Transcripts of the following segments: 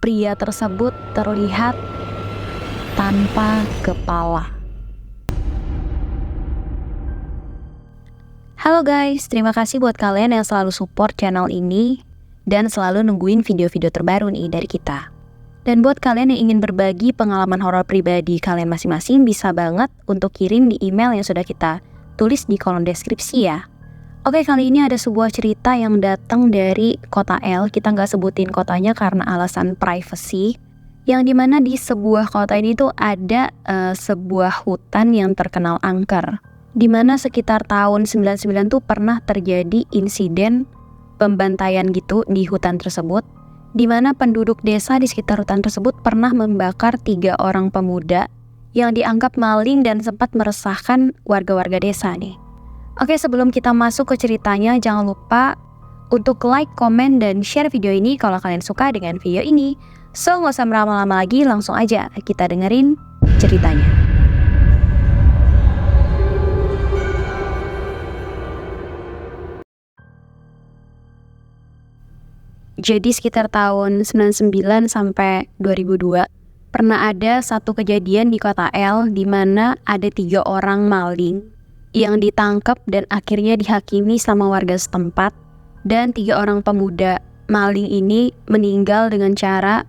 Pria tersebut terlihat tanpa kepala. Halo guys, terima kasih buat kalian yang selalu support channel ini dan selalu nungguin video-video terbaru nih dari kita. Dan buat kalian yang ingin berbagi pengalaman horor pribadi kalian masing-masing, bisa banget untuk kirim di email yang sudah kita tulis di kolom deskripsi ya. Oke, kali ini ada sebuah cerita yang datang dari kota L. Kita nggak sebutin kotanya karena alasan privacy. Yang dimana di sebuah kota ini tuh ada sebuah hutan yang terkenal angker. Dimana sekitar tahun 99 tuh pernah terjadi insiden pembantaian gitu di hutan tersebut, dimana penduduk desa di sekitar hutan tersebut pernah membakar 3 orang pemuda yang dianggap maling dan sempat meresahkan warga-warga desa nih. Oke, sebelum kita masuk ke ceritanya, jangan lupa untuk like, komen, dan share video ini kalau kalian suka dengan video ini. So, nggak usah berlama-lama lagi, langsung aja kita dengerin ceritanya. Jadi sekitar tahun 99 sampai 2002 pernah ada satu kejadian di kota L di mana ada 3 orang maling yang ditangkap dan akhirnya dihakimi sama warga setempat, dan 3 orang pemuda maling ini meninggal dengan cara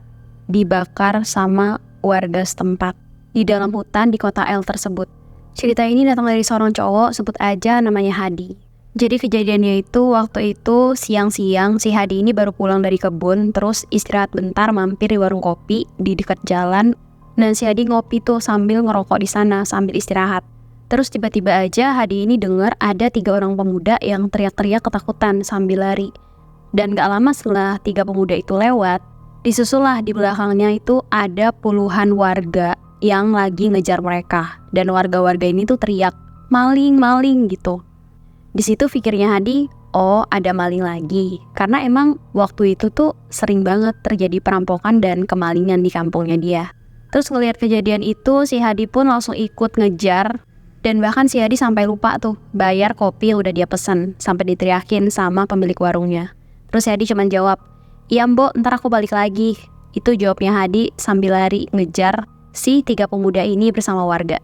dibakar sama warga setempat di dalam hutan di kota L tersebut. Cerita ini datang dari seorang cowok, sebut aja namanya Hadi. Jadi kejadiannya itu waktu itu siang-siang, si Hadi ini baru pulang dari kebun, terus istirahat bentar mampir di warung kopi di dekat jalan. Dan si Hadi ngopi tuh sambil ngerokok di sana sambil istirahat. Terus tiba-tiba aja Hadi ini dengar ada 3 orang pemuda yang teriak-teriak ketakutan sambil lari. Dan gak lama setelah 3 pemuda itu lewat, disusullah di belakangnya itu ada puluhan warga yang lagi ngejar mereka. Dan warga-warga ini tuh teriak, maling, maling gitu. Di situ pikirnya Hadi, oh ada maling lagi. Karena emang waktu itu tuh sering banget terjadi perampokan dan kemalingan di kampungnya dia. Terus ngelihat kejadian itu, si Hadi pun langsung ikut ngejar. Dan bahkan si Hadi sampai lupa tuh bayar kopi yang udah dia pesen, sampai diteriakin sama pemilik warungnya. Terus si Hadi cuma jawab, iya mbok, ntar aku balik lagi. Itu jawabnya Hadi sambil lari ngejar si 3 pemuda ini bersama warga.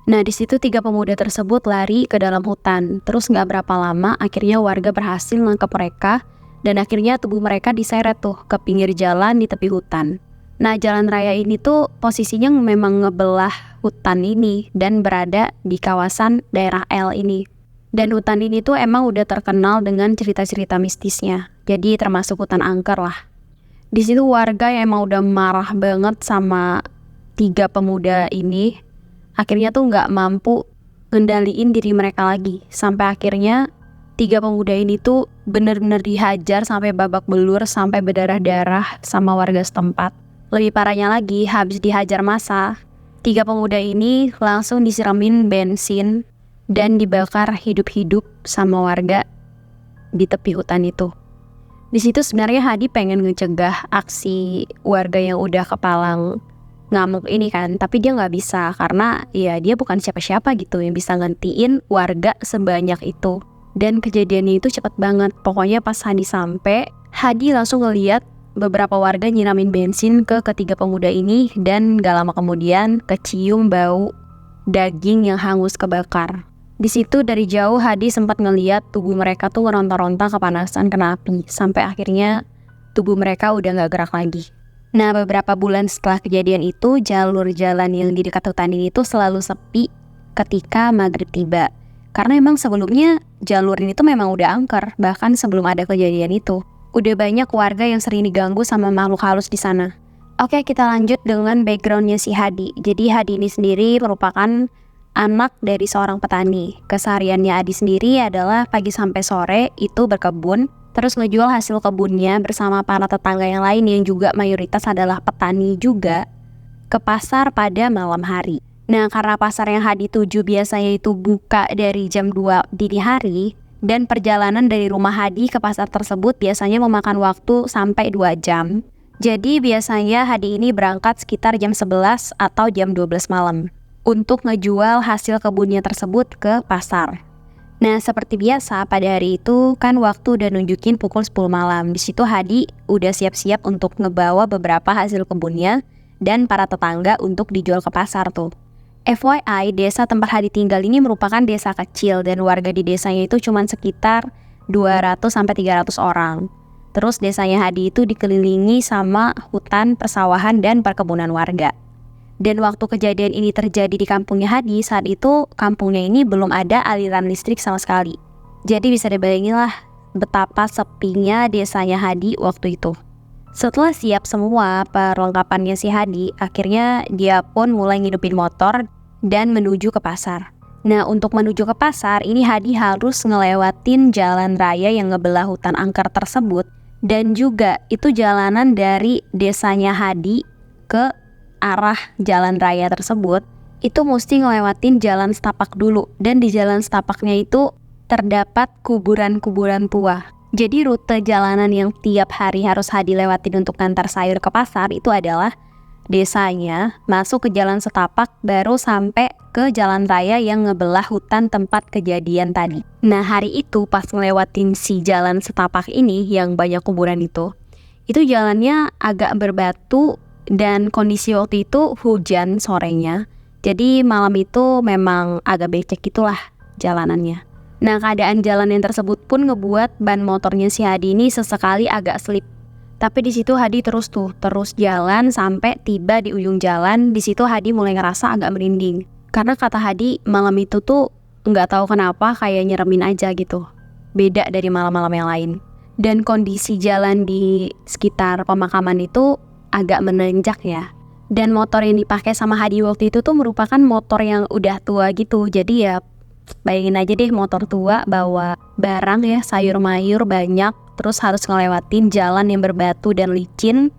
Nah, di situ 3 pemuda tersebut lari ke dalam hutan. Terus nggak berapa lama, akhirnya warga berhasil nangkep mereka, dan akhirnya tubuh mereka diseret tuh ke pinggir jalan di tepi hutan. Nah, jalan raya ini tuh posisinya memang ngebelah hutan ini dan berada di kawasan daerah L ini. Dan hutan ini tuh emang udah terkenal dengan cerita-cerita mistisnya. Jadi termasuk hutan angker lah. Di situ warga yang emang udah marah banget sama 3 pemuda ini. Akhirnya tuh nggak mampu ngendaliin diri mereka lagi. Sampai akhirnya 3 pemuda ini tuh bener-bener dihajar sampai babak belur, sampai berdarah-darah sama warga setempat. Lebih parahnya lagi, habis dihajar massa, 3 pemuda ini langsung disiramin bensin dan dibakar hidup-hidup sama warga di tepi hutan itu. Di situ sebenarnya Hadi pengen ngecegah aksi warga yang udah kepalang ngamuk ini kan, tapi dia nggak bisa karena ya dia bukan siapa-siapa gitu yang bisa gantiin warga sebanyak itu. Dan kejadiannya itu cepet banget. Pokoknya pas Hadi sampai, Hadi langsung ngeliat beberapa warga nyiramin bensin ke ketiga pemuda ini, dan gak lama kemudian kecium bau daging yang hangus kebakar. Di situ dari jauh Hadi sempat ngeliat tubuh mereka tuh meronta-ronta kepanasan kena api, sampai akhirnya tubuh mereka udah gak gerak lagi. Nah, beberapa bulan setelah kejadian itu, jalur jalan yang di dekat hutan ini tuh selalu sepi ketika maghrib tiba. Karena emang sebelumnya jalur ini tuh memang udah angker, bahkan sebelum ada kejadian itu. Udah banyak warga yang sering diganggu sama makhluk halus di sana. Oke, kita lanjut dengan backgroundnya si Hadi. Jadi Hadi ini sendiri merupakan anak dari seorang petani. Kesehariannya Hadi sendiri adalah pagi sampai sore itu berkebun, terus ngejual hasil kebunnya bersama para tetangga yang lain yang juga mayoritas adalah petani juga, ke pasar pada malam hari. Nah, karena pasar yang Hadi tuju biasanya itu buka dari jam 2 dini hari, dan perjalanan dari rumah Hadi ke pasar tersebut biasanya memakan waktu sampai 2 jam. Jadi biasanya Hadi ini berangkat sekitar jam 11 atau jam 12 malam untuk ngejual hasil kebunnya tersebut ke pasar. Nah, seperti biasa pada hari itu kan waktu udah nunjukin pukul 10 malam. Di situ Hadi udah siap-siap untuk ngebawa beberapa hasil kebunnya dan para tetangga untuk dijual ke pasar tuh. FYI, desa tempat Hadi tinggal ini merupakan desa kecil dan warga di desanya itu cuma sekitar 200-300 orang. Terus desanya Hadi itu dikelilingi sama hutan, persawahan, dan perkebunan warga. Dan waktu kejadian ini terjadi di kampungnya Hadi, saat itu kampungnya ini belum ada aliran listrik sama sekali. Jadi bisa dibayangin lah betapa sepinya desanya Hadi waktu itu. Setelah siap semua perlengkapannya si Hadi, akhirnya dia pun mulai ngidupin motor dan menuju ke pasar. Nah, untuk menuju ke pasar, ini Hadi harus ngelewatin jalan raya yang ngebelah hutan angker tersebut. Dan juga itu jalanan dari desanya Hadi ke arah jalan raya tersebut itu mesti ngelewatin jalan setapak dulu, dan di jalan setapaknya itu terdapat kuburan-kuburan tua. Jadi rute jalanan yang tiap hari harus Hadi lewatin untuk ngantar sayur ke pasar itu adalah desanya, masuk ke jalan setapak, baru sampai ke jalan raya yang ngebelah hutan tempat kejadian tadi. Nah, hari itu pas ngelewatin si jalan setapak ini yang banyak kuburan itu jalannya agak berbatu dan kondisi waktu itu hujan sorenya. Jadi malam itu memang agak becek gitulah jalanannya. Nah, keadaan jalan yang tersebut pun ngebuat ban motornya si Hadi ini sesekali agak slip. Tapi di situ Hadi terus jalan sampai tiba di ujung jalan. Di situ Hadi mulai ngerasa agak merinding. Karena kata Hadi malam itu tuh nggak tahu kenapa kayak nyeremin aja gitu. Beda dari malam-malam yang lain. Dan kondisi jalan di sekitar pemakaman itu agak menanjak ya. Dan motor yang dipakai sama Hadi waktu itu tuh merupakan motor yang udah tua gitu. Jadi ya bayangin aja deh motor tua bawa barang ya, sayur mayur banyak, terus harus ngelewatin jalan yang berbatu dan licin,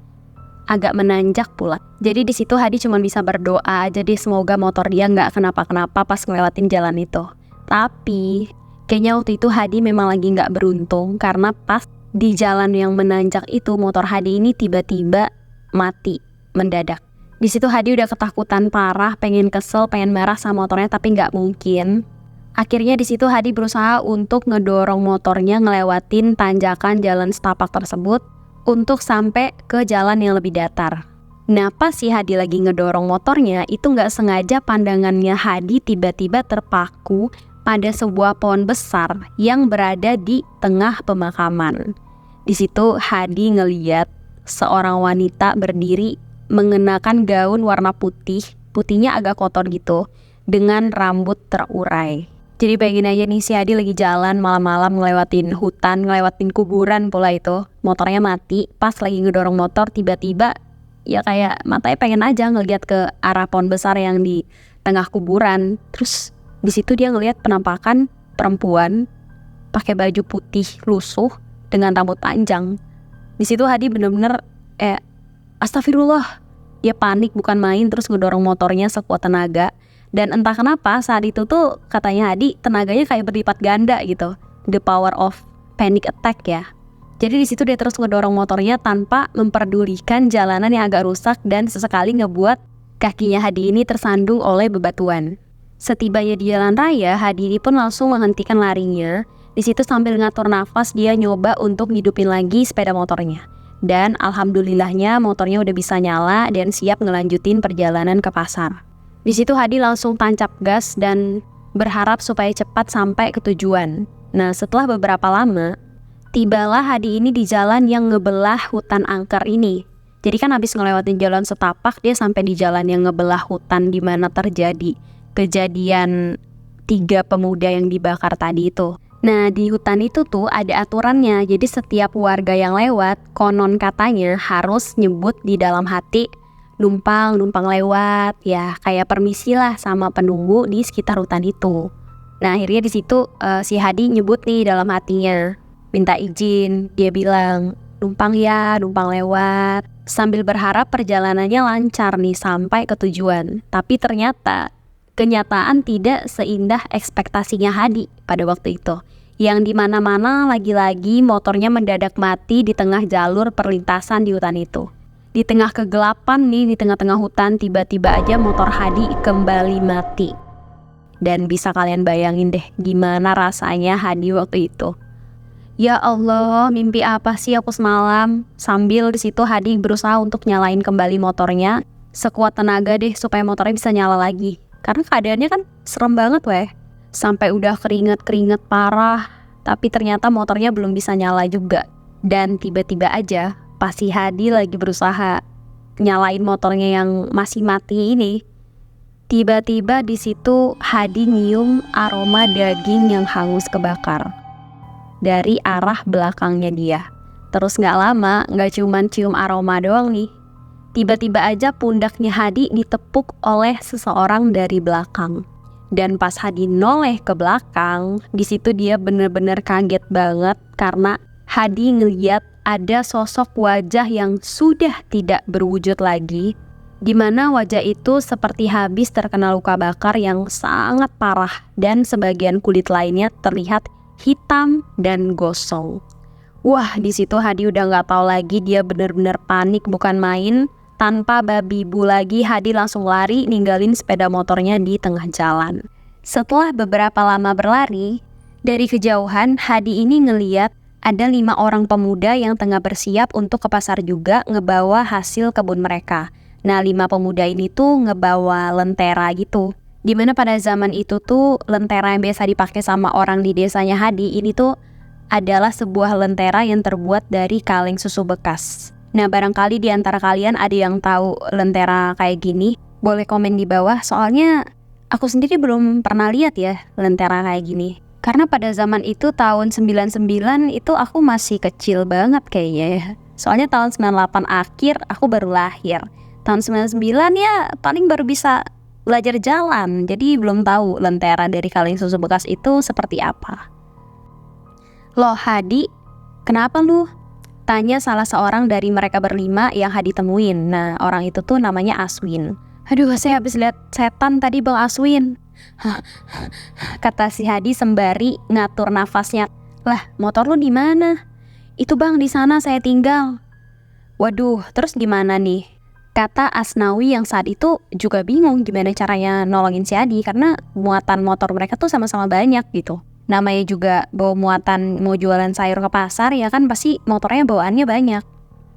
agak menanjak pula. Jadi di situ Hadi cuma bisa berdoa aja deh semoga motor dia nggak kenapa-kenapa pas ngelewatin jalan itu. Tapi kayaknya waktu itu Hadi memang lagi nggak beruntung karena pas di jalan yang menanjak itu motor Hadi ini tiba-tiba mati mendadak. Di situ Hadi udah ketakutan parah, pengen kesel, pengen marah sama motornya tapi nggak mungkin. Akhirnya di situ Hadi berusaha untuk ngedorong motornya ngelewatin tanjakan jalan setapak tersebut untuk sampai ke jalan yang lebih datar. Nah, pas si Hadi lagi ngedorong motornya, itu nggak sengaja pandangannya Hadi tiba-tiba terpaku pada sebuah pohon besar yang berada di tengah pemakaman. Di situ Hadi ngeliat seorang wanita berdiri mengenakan gaun warna putih, putihnya agak kotor gitu, dengan rambut terurai. Jadi bayangin aja nih si Hadi lagi jalan malam-malam ngelewatin hutan, ngelewatin kuburan pula itu. Motornya mati, pas lagi ngedorong motor tiba-tiba ya kayak matanya pengen aja ngeliat ke arah pohon besar yang di tengah kuburan. Terus di situ dia ngeliat penampakan perempuan pakai baju putih lusuh dengan rambut panjang. Di situ Hadi bener-bener astagfirullah. Dia panik bukan main, terus ngedorong motornya sekuat tenaga. Dan entah kenapa saat itu tuh katanya Hadi tenaganya kayak berlipat ganda gitu. The power of panic attack ya. Jadi di situ dia terus ngedorong motornya tanpa memperdulikan jalanan yang agak rusak dan sesekali ngebuat kakinya Hadi ini tersandung oleh bebatuan. Setibanya di jalan raya, Hadi ini pun langsung menghentikan larinya. Di situ sambil ngatur nafas dia nyoba untuk hidupin lagi sepeda motornya. Dan alhamdulillahnya motornya udah bisa nyala dan siap ngelanjutin perjalanan ke pasar. Di situ Hadi langsung tancap gas dan berharap supaya cepat sampai ke tujuan. Nah, setelah beberapa lama, tibalah Hadi ini di jalan yang ngebelah hutan angker ini. Jadi kan habis ngelewatin jalan setapak, dia sampai di jalan yang ngebelah hutan di mana terjadi kejadian 3 pemuda yang dibakar tadi itu. Nah, di hutan itu tuh ada aturannya. Jadi setiap warga yang lewat, konon katanya harus nyebut di dalam hati, numpang lewat, ya kayak permisi lah sama penunggu di sekitar hutan itu. Nah, akhirnya di situ si Hadi nyebut nih dalam hatinya, minta izin. Dia bilang, numpang ya, numpang lewat. Sambil berharap perjalanannya lancar nih sampai ke tujuan. Tapi ternyata kenyataan tidak seindah ekspektasinya Hadi pada waktu itu. Yang dimana-mana lagi-lagi motornya mendadak mati di tengah jalur perlintasan di hutan itu. Di tengah kegelapan nih, di tengah-tengah hutan, tiba-tiba aja motor Hadi kembali mati. Dan bisa kalian bayangin deh gimana rasanya Hadi waktu itu. Ya Allah, mimpi apa sih aku semalam? Sambil di situ Hadi berusaha untuk nyalain kembali motornya sekuat tenaga deh supaya motornya bisa nyala lagi. Karena keadaannya kan serem banget weh. Sampai udah keringet parah, tapi ternyata motornya belum bisa nyala juga. Dan tiba-tiba aja pas si Hadi lagi berusaha nyalain motornya yang masih mati ini, tiba-tiba di situ Hadi nyium aroma daging yang hangus kebakar dari arah belakangnya dia. Terus gak lama, gak cuman cium aroma doang nih. Tiba-tiba aja pundaknya Hadi ditepuk oleh seseorang dari belakang. Dan pas Hadi noleh ke belakang, di situ dia bener-bener kaget banget karena Hadi ngeliat ada sosok wajah yang sudah tidak berwujud lagi, di mana wajah itu seperti habis terkena luka bakar yang sangat parah dan sebagian kulit lainnya terlihat hitam dan gosong. Wah, di situ Hadi udah nggak tahu lagi, dia bener-bener panik bukan main. Tanpa babi bu lagi, Hadi langsung lari ninggalin sepeda motornya di tengah jalan. Setelah beberapa lama berlari, dari kejauhan Hadi ini ngeliat ada 5 orang pemuda yang tengah bersiap untuk ke pasar juga ngebawa hasil kebun mereka. Nah, 5 pemuda ini tuh ngebawa lentera gitu. Dimana pada zaman itu tuh lentera yang biasa dipakai sama orang di desanya Hadi ini tuh adalah sebuah lentera yang terbuat dari kaleng susu bekas. Nah, barangkali di antara kalian ada yang tahu lentera kayak gini, boleh komen di bawah. Soalnya aku sendiri belum pernah lihat ya lentera kayak gini. Karena pada zaman itu tahun 99 itu aku masih kecil banget kayaknya ya. Soalnya tahun 98 akhir aku baru lahir. Tahun 99 ya paling baru bisa belajar jalan, jadi belum tahu lentera dari kaleng susu bekas itu seperti apa. Loh Hadi, kenapa lu? Tanya salah seorang dari mereka berlima yang Hadi temuin. Nah, orang itu tuh namanya Aswin. Aduh, saya habis lihat setan tadi Bang Aswin. Kata si Hadi sembari ngatur nafasnya. Lah, motor lu di mana? Itu Bang, di sana saya tinggal. Waduh, terus gimana nih? Kata Asnawi yang saat itu juga bingung gimana caranya nolongin si Hadi karena muatan motor mereka tuh sama-sama banyak gitu. Namanya juga bawa muatan mau jualan sayur ke pasar ya kan pasti motornya bawaannya banyak.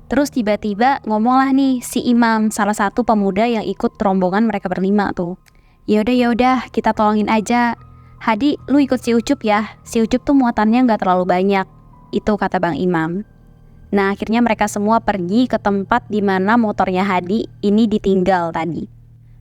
Terus tiba-tiba ngomonglah nih si Imam, salah satu pemuda yang ikut rombongan mereka berlima tuh. Yaudah kita tolongin aja. Hadi lu ikut si Ucup ya, si Ucup tuh muatannya gak terlalu banyak. Itu kata Bang Imam. Nah, akhirnya mereka semua pergi ke tempat di mana motornya Hadi ini ditinggal tadi.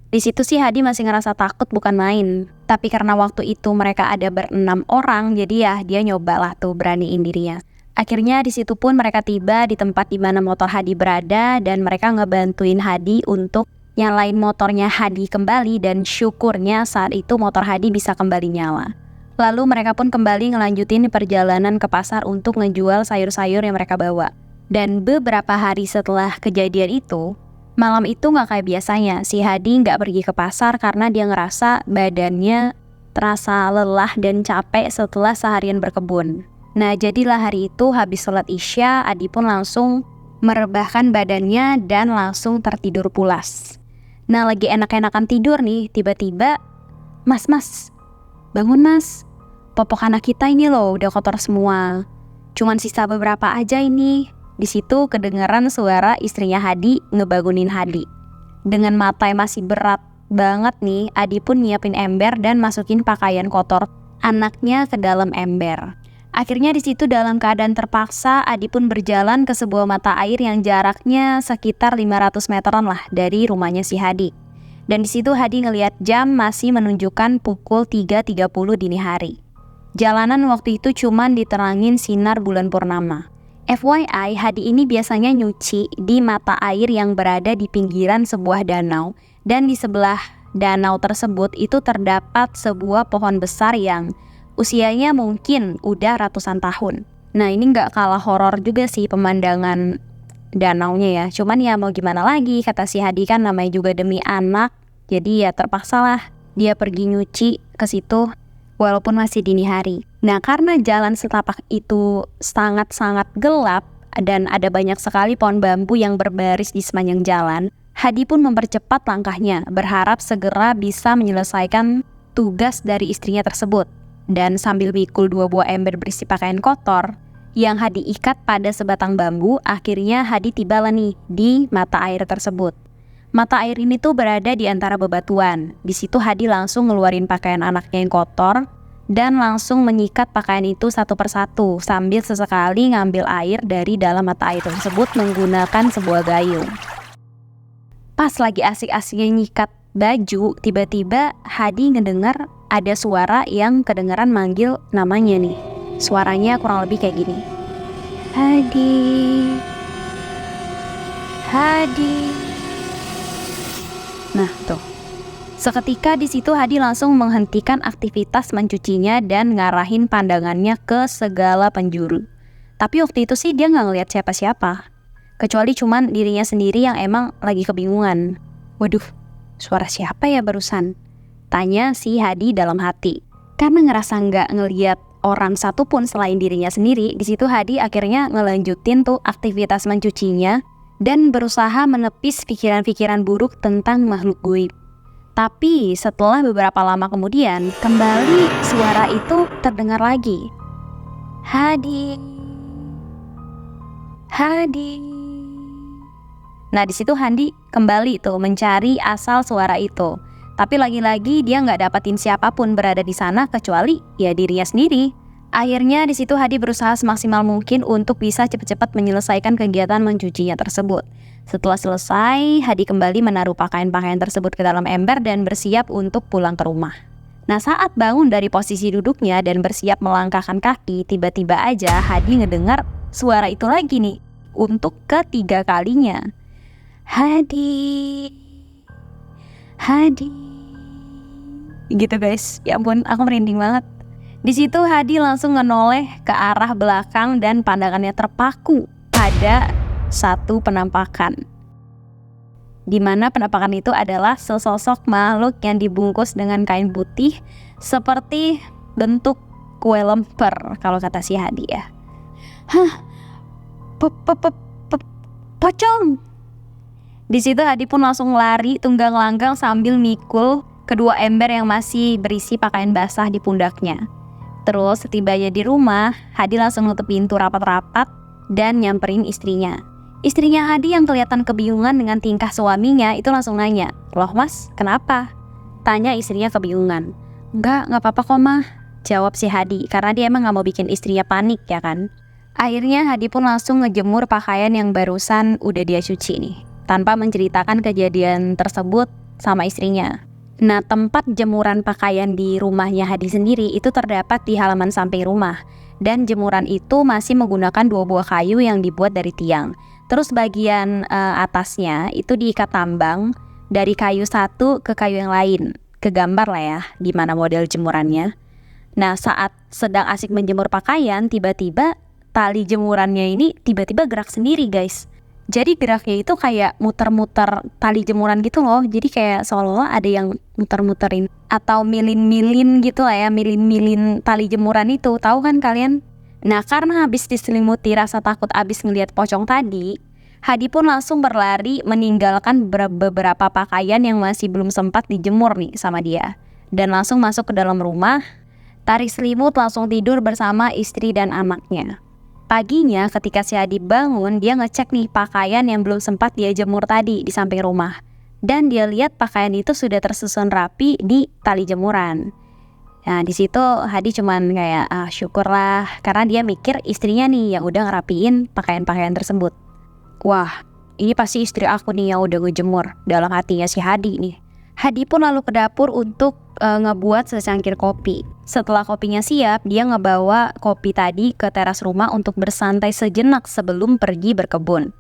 Di situ sih Hadi masih ngerasa takut bukan main. Tapi karena waktu itu mereka ada 6 orang, jadi ya dia nyobalah tuh beraniin dirinya. Akhirnya di situ pun mereka tiba di tempat di mana motor Hadi berada dan mereka ngebantuin Hadi untuk nyalain motornya Hadi kembali dan syukurnya saat itu motor Hadi bisa kembali nyala. Lalu mereka pun kembali ngelanjutin perjalanan ke pasar untuk ngejual sayur-sayur yang mereka bawa. Dan beberapa hari setelah kejadian itu, malam itu gak kayak biasanya. Si Hadi gak pergi ke pasar karena dia ngerasa badannya terasa lelah dan capek setelah seharian berkebun. Nah, jadilah hari itu habis sholat Isya, Hadi pun langsung merebahkan badannya dan langsung tertidur pulas. Nah, lagi enak-enakan tidur nih, tiba-tiba, Mas, bangun mas, popok anak kita ini loh udah kotor semua. Cuman sisa beberapa aja ini. Di situ kedengaran suara istrinya Hadi ngebangunin Hadi. Dengan mata yang masih berat banget nih, Hadi pun nyiapin ember dan masukin pakaian kotor anaknya ke dalam ember. Akhirnya di situ dalam keadaan terpaksa, Hadi pun berjalan ke sebuah mata air yang jaraknya sekitar 500 meteran lah dari rumahnya si Hadi. Dan di situ Hadi ngelihat jam masih menunjukkan pukul 3.30 dini hari. Jalanan waktu itu cuman diterangin sinar bulan purnama. FYI, Hadi ini biasanya nyuci di mata air yang berada di pinggiran sebuah danau. Dan di sebelah danau tersebut itu terdapat sebuah pohon besar yang usianya mungkin udah ratusan tahun. Nah, ini gak kalah horor juga sih pemandangan danaunya ya. Cuman ya mau gimana lagi, kata si Hadi kan namanya juga demi anak. Jadi ya terpaksalah dia pergi nyuci ke situ walaupun masih dini hari. Nah, karena jalan setapak itu sangat-sangat gelap dan ada banyak sekali pohon bambu yang berbaris di sepanjang jalan, Hadi pun mempercepat langkahnya, berharap segera bisa menyelesaikan tugas dari istrinya tersebut. Dan sambil mikul 2 buah ember berisi pakaian kotor yang Hadi ikat pada sebatang bambu, akhirnya Hadi tibalah nih di mata air tersebut. Mata air ini tuh berada di antara bebatuan. Di situ Hadi langsung ngeluarin pakaian anaknya yang kotor dan langsung menyikat pakaian itu satu persatu sambil sesekali ngambil air dari dalam mata air tersebut menggunakan sebuah gayung. Pas lagi asik-asiknya nyikat baju, tiba-tiba Hadi ngedengar ada suara yang kedengaran manggil namanya nih. Suaranya kurang lebih kayak gini. Hadi, Hadi. Nah tuh, seketika di situ Hadi langsung menghentikan aktivitas mencucinya dan ngarahin pandangannya ke segala penjuru. Tapi waktu itu sih dia nggak ngeliat siapa-siapa, kecuali cuman dirinya sendiri yang emang lagi kebingungan. Waduh, suara siapa ya barusan? Tanya si Hadi dalam hati. Karena ngerasa nggak ngeliat orang satupun selain dirinya sendiri, di situ Hadi akhirnya ngelanjutin tuh aktivitas mencucinya dan berusaha menepis pikiran-pikiran buruk tentang makhluk gaib. Tapi setelah beberapa lama kemudian, kembali suara itu terdengar lagi. Hadi, Hadi. Nah di situ Hadi kembali tuh mencari asal suara itu. Tapi lagi-lagi dia nggak dapatin siapapun berada di sana kecuali ya dirinya sendiri. Akhirnya di situ Hadi berusaha semaksimal mungkin untuk bisa cepat-cepat menyelesaikan kegiatan mencucinya tersebut. Setelah selesai, Hadi kembali menaruh pakaian-pakaian tersebut ke dalam ember dan bersiap untuk pulang ke rumah. Nah saat bangun dari posisi duduknya dan bersiap melangkahkan kaki, tiba-tiba aja Hadi ngedengar suara itu lagi nih untuk ketiga kalinya. Hadi, Hadi. Gitu guys, ya ampun aku merinding banget. Di situ Hadi langsung ngenoleh ke arah belakang dan pandangannya terpaku pada satu penampakan. Di mana penampakan itu adalah sesosok makhluk yang dibungkus dengan kain putih seperti bentuk kue lemper kalau kata si Hadi ya. Hah, pocong. Di situ Hadi pun langsung lari tunggang langgang sambil mikul kedua ember yang masih berisi pakaian basah di pundaknya. Terus setibanya di rumah, Hadi langsung nutup pintu rapat-rapat dan nyamperin istrinya. Istrinya Hadi yang kelihatan kebingungan dengan tingkah suaminya itu langsung nanya, "Loh mas, kenapa?" Tanya istrinya kebingungan. Enggak apa-apa kok mah," jawab si Hadi karena dia emang gak mau bikin istrinya panik ya kan. Akhirnya Hadi pun langsung ngejemur pakaian yang barusan udah dia cuci nih, tanpa menceritakan kejadian tersebut sama istrinya. Nah tempat jemuran pakaian di rumahnya Hadi sendiri itu terdapat di halaman samping rumah. Dan jemuran itu masih menggunakan 2 buah kayu yang dibuat dari tiang. Terus bagian atasnya itu diikat tambang dari kayu satu ke kayu yang lain. Kegambar lah ya gimana model jemurannya. Nah saat sedang asik menjemur pakaian, tiba-tiba tali jemurannya ini tiba-tiba gerak sendiri guys. Jadi geraknya itu kayak muter-muter tali jemuran gitu loh. Jadi kayak seolah-olah ada yang muter-muterin atau milin-milin gitu lah ya, milin-milin tali jemuran itu. Tahu kan kalian? Nah karena habis diselimuti rasa takut abis ngelihat pocong tadi, Hadi pun langsung berlari meninggalkan beberapa pakaian yang masih belum sempat dijemur nih sama dia. Dan langsung masuk ke dalam rumah, tarik selimut langsung tidur bersama istri dan anaknya. Paginya ketika si Hadi bangun, dia ngecek nih pakaian yang belum sempat dia jemur tadi di samping rumah. Dan dia lihat pakaian itu sudah tersusun rapi di tali jemuran. Nah di situ Hadi cuman kayak syukurlah karena dia mikir istrinya nih yang udah ngerapiin pakaian-pakaian tersebut. Wah, ini pasti istri aku nih yang udah ngejemur, dalam hatinya si Hadi nih. Hadi pun lalu ke dapur untuk ngebuat secangkir kopi. Setelah kopinya siap, dia ngebawa kopi tadi ke teras rumah untuk bersantai sejenak sebelum pergi berkebun.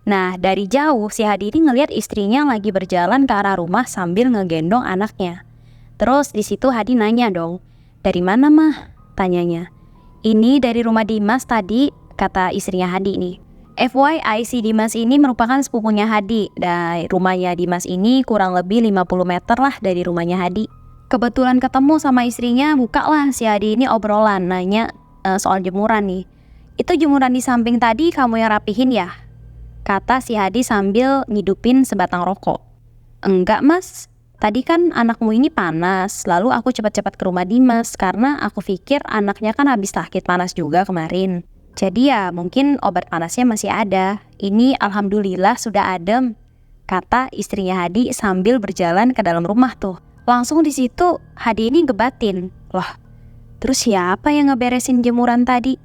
Nah, dari jauh si Hadi ini ngelihat istrinya lagi berjalan ke arah rumah sambil ngegendong anaknya. Terus di situ Hadi nanya dong, "Dari mana mah?" tanyanya. "Ini dari rumah Dimas tadi," kata istrinya Hadi nih. FYI, si Dimas ini merupakan sepupunya Hadi. Dan rumahnya Dimas ini kurang lebih 50 meter lah dari rumahnya Hadi. Kebetulan ketemu sama istrinya, bukalah si Hadi ini obrolan, nanya soal jemuran nih. "Itu jemuran di samping tadi kamu yang rapihin ya?" kata si Hadi sambil ngidupin sebatang rokok. "Enggak mas," tadi kan anakmu ini panas, lalu aku cepat-cepat ke rumah Dimas karena aku pikir anaknya kan habis sakit panas juga kemarin. Jadi ya mungkin obat panasnya masih ada. Ini alhamdulillah sudah adem, kata istrinya Hadi sambil berjalan ke dalam rumah tuh. Langsung di situ Hadi ini ngebatin, loh terus siapa yang ngeberesin jemuran tadi?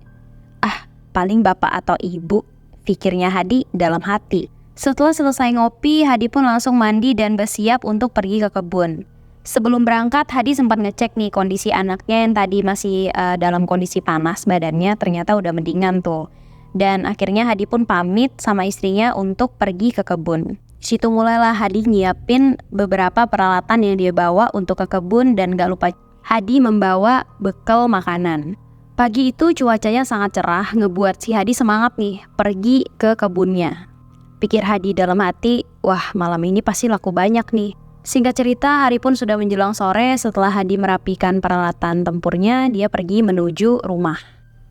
Ah, paling bapak atau ibu, pikirnya Hadi dalam hati. Setelah selesai ngopi, Hadi pun langsung mandi dan bersiap untuk pergi ke kebun. Sebelum berangkat, Hadi sempat ngecek nih kondisi anaknya yang tadi masih dalam kondisi panas badannya, ternyata udah mendingan tuh. Dan akhirnya Hadi pun pamit sama istrinya untuk pergi ke kebun. Situ mulailah Hadi nyiapin beberapa peralatan yang dia bawa untuk ke kebun dan gak lupa Hadi membawa bekal makanan. Pagi itu cuacanya sangat cerah, ngebuat si Hadi semangat nih pergi ke kebunnya. Pikir Hadi dalam hati, wah malam ini pasti laku banyak nih. Singkat cerita, hari pun sudah menjelang sore. Setelah Hadi merapikan peralatan tempurnya, dia pergi menuju rumah.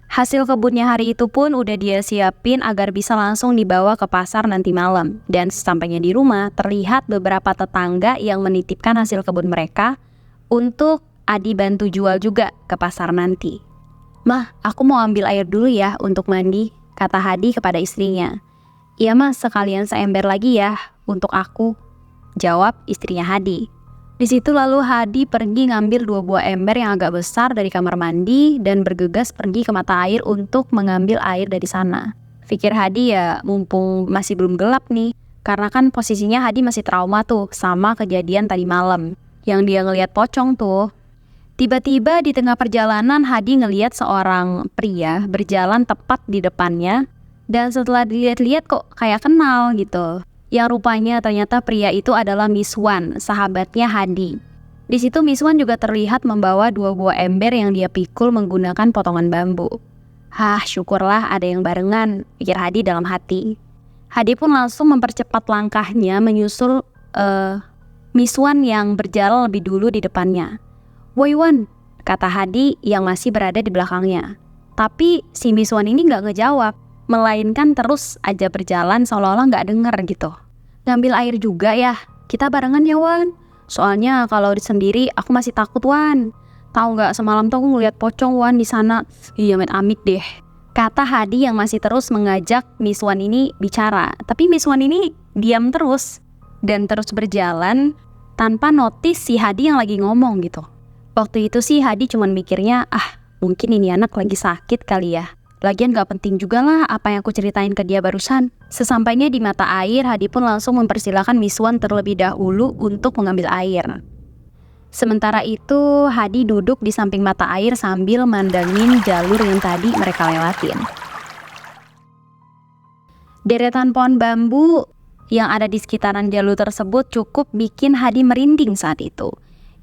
Hasil kebunnya hari itu pun udah dia siapin agar bisa langsung dibawa ke pasar nanti malam. Dan sesampainya di rumah, terlihat beberapa tetangga yang menitipkan hasil kebun mereka untuk Hadi bantu jual juga ke pasar nanti. Mah, aku mau ambil air dulu ya untuk mandi, kata Hadi kepada istrinya. Iya mas, sekalian seember lagi ya untuk aku, jawab istrinya Hadi. Di situ lalu Hadi pergi ngambil 2 buah ember yang agak besar dari kamar mandi dan bergegas pergi ke mata air untuk mengambil air dari sana. Pikir Hadi ya mumpung masih belum gelap nih, karena kan posisinya Hadi masih trauma tuh sama kejadian tadi malam yang dia ngelihat pocong tuh. Tiba-tiba di tengah perjalanan Hadi ngelihat seorang pria berjalan tepat di depannya dan setelah dilihat-lihat kok kayak kenal gitu. Yang rupanya ternyata pria itu adalah Miswan, sahabatnya Hadi. Di situ Miswan juga terlihat membawa 2 buah ember yang dia pikul menggunakan potongan bambu. Hah, syukurlah ada yang barengan, pikir Hadi dalam hati. Hadi pun langsung mempercepat langkahnya menyusul Miswan yang berjalan lebih dulu di depannya. Woi Wan, kata Hadi yang masih berada di belakangnya. Tapi si Miswan ini gak ngejawab, melainkan terus aja berjalan seolah-olah gak denger gitu. Ngambil air juga ya, kita barengan ya Wan. Soalnya kalau sendiri aku masih takut Wan. Tahu gak semalam tuh aku ngeliat pocong Wan di sana. Iya amit deh, kata Hadi yang masih terus mengajak Miswan ini bicara. Tapi Miswan ini diam terus dan terus berjalan tanpa notice si Hadi yang lagi ngomong gitu. Waktu itu sih Hadi cuman mikirnya, mungkin ini anak lagi sakit kali ya. Lagian gak penting juga lah apa yang aku ceritain ke dia barusan. Sesampainya di mata air, Hadi pun langsung mempersilahkan Miswan terlebih dahulu untuk mengambil air. Sementara itu, Hadi duduk di samping mata air sambil mandangin jalur yang tadi mereka lewatin. Deretan pohon bambu yang ada di sekitaran jalur tersebut cukup bikin Hadi merinding saat itu.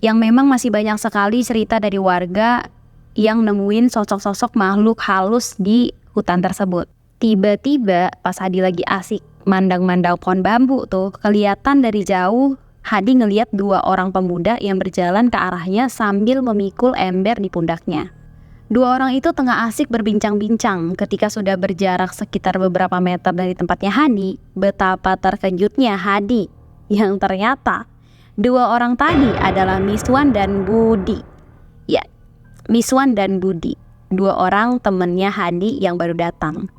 Yang memang masih banyak sekali cerita dari warga yang nemuin sosok-sosok makhluk halus di hutan tersebut. Tiba-tiba pas Hadi lagi asik mandang-mandang pohon bambu tuh, kelihatan dari jauh Hadi ngeliat 2 orang pemuda yang berjalan ke arahnya sambil memikul ember di pundaknya. 2 orang itu tengah asik berbincang-bincang ketika sudah berjarak sekitar beberapa meter dari tempatnya Hadi. Betapa terkejutnya Hadi yang ternyata 2 orang tadi adalah Miswan dan Budi. Ya, Miswan dan Budi, 2 orang temennya Hadi yang baru datang.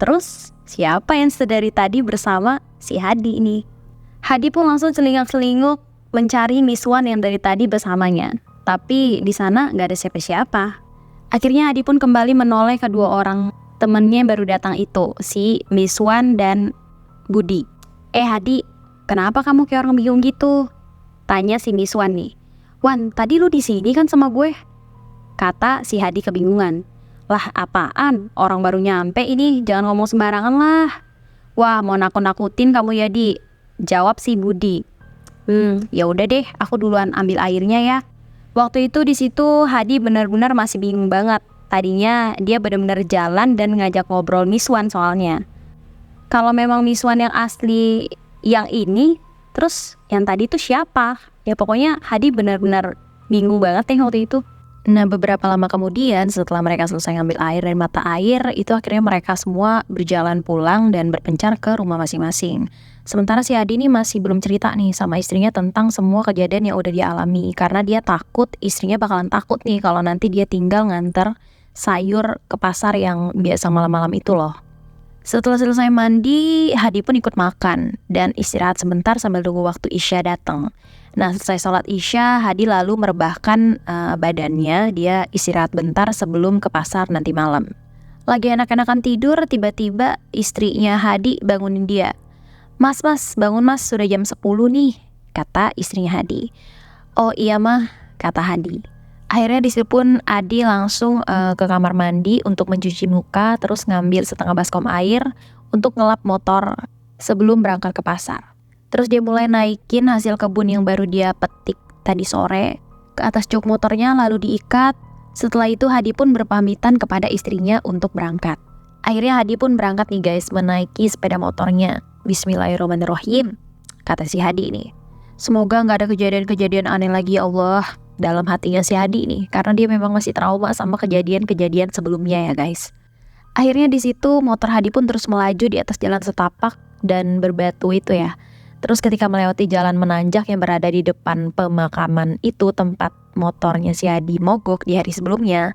Terus siapa yang sedari tadi bersama si Hadi ini? Hadi pun langsung celingak-celinguk mencari Miswan yang dari tadi bersamanya. Tapi di sana gak ada siapa-siapa. Akhirnya Hadi pun kembali menoleh ke 2 orang temennya yang baru datang itu, si Miswan dan Budi. Hadi, kenapa kamu kayak orang bingung gitu? Tanya si Miswan nih. Wan, tadi lu di sini kan sama gue? Kata si Hadi kebingungan. Lah apaan? Orang baru nyampe ini, jangan ngomong sembarangan lah. Wah, mau nakut-nakutin kamu ya Di, jawab si Budi. Ya udah deh, aku duluan ambil airnya ya. Waktu itu di situ Hadi benar-benar masih bingung banget. Tadinya dia benar-benar jalan dan ngajak ngobrol Miswan soalnya. Kalau memang Miswan yang asli yang ini, terus yang tadi tuh siapa? Ya pokoknya Hadi benar-benar bingung banget waktu itu. Nah, beberapa lama kemudian setelah mereka selesai ngambil air dari mata air, itu akhirnya mereka semua berjalan pulang dan berpencar ke rumah masing-masing. Sementara si Hadi ini masih belum cerita nih sama istrinya tentang semua kejadian yang udah dialami, karena dia takut istrinya bakalan takut nih kalau nanti dia tinggal nganter sayur ke pasar yang biasa malam-malam itu loh. Setelah selesai mandi, Hadi pun ikut makan dan istirahat sebentar sambil tunggu waktu Isya datang. Nah, selesai sholat Isya, Hadi lalu merebahkan badannya. Dia istirahat bentar sebelum ke pasar nanti malam. Lagi enak-enakan tidur, tiba-tiba istrinya Hadi bangunin dia. Mas, bangun mas, sudah jam 10 nih, kata istrinya Hadi. Oh iya mah, kata Hadi. Akhirnya disitu pun Adi langsung ke kamar mandi untuk mencuci muka, terus ngambil setengah baskom air untuk ngelap motor sebelum berangkat ke pasar. Terus dia mulai naikin hasil kebun yang baru dia petik tadi sore ke atas jok motornya lalu diikat. Setelah itu Hadi pun berpamitan kepada istrinya untuk berangkat. Akhirnya Hadi pun berangkat nih guys, menaiki sepeda motornya. Bismillahirrahmanirrahim, kata si Hadi nih. Semoga gak ada kejadian-kejadian aneh lagi ya Allah, dalam hatinya si Hadi nih, karena dia memang masih trauma sama kejadian-kejadian sebelumnya ya guys. Akhirnya di situ motor Hadi pun terus melaju di atas jalan setapak dan berbatu itu ya. Terus ketika melewati jalan menanjak yang berada di depan pemakaman itu, tempat motornya si Hadi mogok di hari sebelumnya,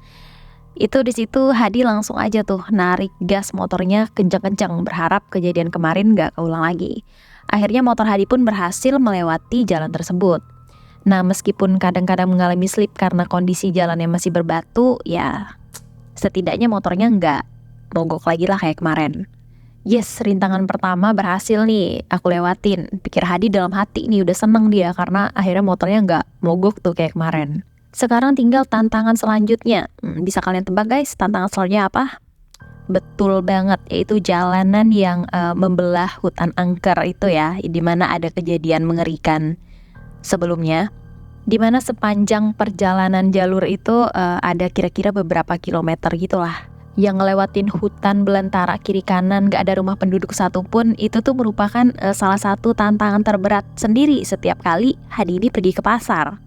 itu di situ Hadi langsung aja tuh narik gas motornya kencang-kencang, berharap kejadian kemarin gak keulang lagi. Akhirnya motor Hadi pun berhasil melewati jalan tersebut. Nah, meskipun kadang-kadang mengalami slip karena kondisi jalannya masih berbatu, ya setidaknya motornya nggak mogok lagi lah kayak kemarin. Yes, rintangan pertama berhasil nih aku lewatin, pikir Hadi dalam hati nih. Udah seneng dia karena akhirnya motornya nggak mogok tuh kayak kemarin. Sekarang tinggal tantangan selanjutnya. Bisa kalian tebak guys, tantangan selanjutnya apa? Betul banget, yaitu jalanan yang membelah hutan angker itu ya, dimana ada kejadian mengerikan sebelumnya, dimana sepanjang perjalanan jalur itu ada kira-kira beberapa kilometer gitulah, yang ngelewatin hutan belantara kiri kanan, gak ada rumah penduduk satupun. Itu tuh merupakan salah satu tantangan terberat sendiri setiap kali Hadi ini pergi ke pasar.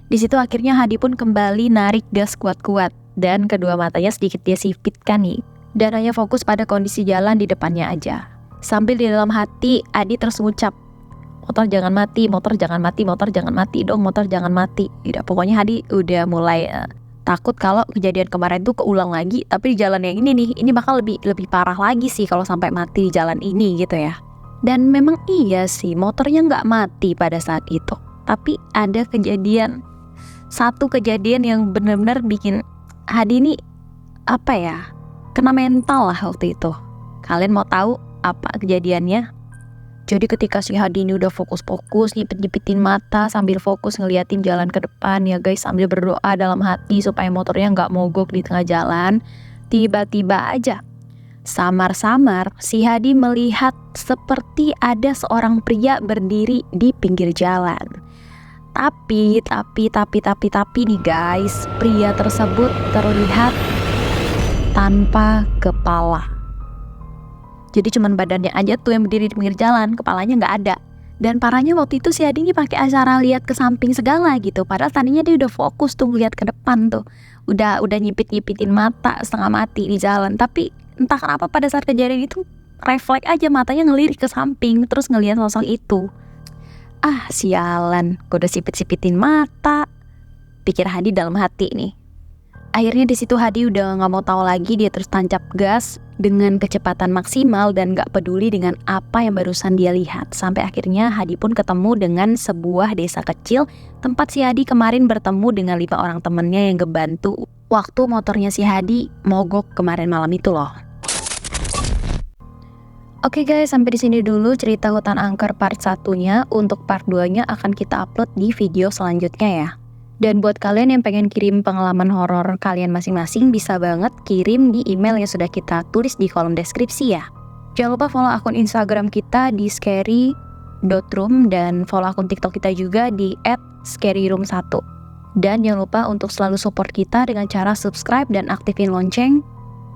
Di situ akhirnya Hadi pun kembali narik gas kuat-kuat dan kedua matanya sedikit dia sipitkan nih, dan hanya fokus pada kondisi jalan di depannya aja. Sambil di dalam hati Adi terus ngucap, motor jangan mati, motor jangan mati, motor jangan mati dong, motor jangan mati. Udah, pokoknya Adi udah mulai takut kalau kejadian kemarin tuh keulang lagi, tapi di jalan yang ini nih, ini bakal lebih parah lagi sih kalau sampai mati di jalan ini gitu ya. Dan memang iya sih, motornya nggak mati pada saat itu, tapi ada satu kejadian yang benar-benar bikin Hadi ini apa ya, kena mental lah waktu itu. Kalian mau tahu apa kejadiannya? Jadi ketika si Hadi ini udah fokus-fokus nyipit-nyipitin mata sambil fokus ngeliatin jalan ke depan ya guys, sambil berdoa dalam hati supaya motornya nggak mogok di tengah jalan, tiba-tiba aja samar-samar si Hadi melihat seperti ada seorang pria berdiri di pinggir jalan. Tapi nih guys, pria tersebut terlihat tanpa kepala. Jadi cuman badannya aja tuh yang berdiri di pinggir jalan, kepalanya nggak ada. Dan parahnya waktu itu si Hadi ini pakai acara lihat ke samping segala gitu. Padahal tadinya dia udah fokus tuh lihat ke depan tuh. Udah nyipit-nyipitin mata setengah mati di jalan. Tapi entah kenapa pada saat kejadian itu refleks aja matanya ngelirik ke samping terus ngelihat sosok itu. Ah sialan, gue udah sipit-sipitin mata, pikir Hadi dalam hati nih. Akhirnya di situ Hadi udah nggak mau tahu lagi, dia terus tancap gas dengan kecepatan maksimal dan nggak peduli dengan apa yang barusan dia lihat. Sampai akhirnya Hadi pun ketemu dengan sebuah desa kecil tempat si Hadi kemarin bertemu dengan 5 orang temennya yang ngebantu waktu motornya si Hadi mogok kemarin malam itu loh. Oke guys, sampai di sini dulu cerita hutan angker part 1-nya. Untuk part 2-nya akan kita upload di video selanjutnya ya. Dan buat kalian yang pengen kirim pengalaman horor kalian masing-masing, bisa banget kirim di email yang sudah kita tulis di kolom deskripsi ya. Jangan lupa follow akun Instagram kita di scary.room dan follow akun TikTok kita juga di @scaryroom1. Dan jangan lupa untuk selalu support kita dengan cara subscribe dan aktifin lonceng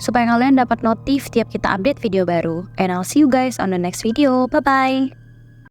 supaya kalian dapat notif tiap kita update video baru. And I'll see you guys on the next video. Bye-bye!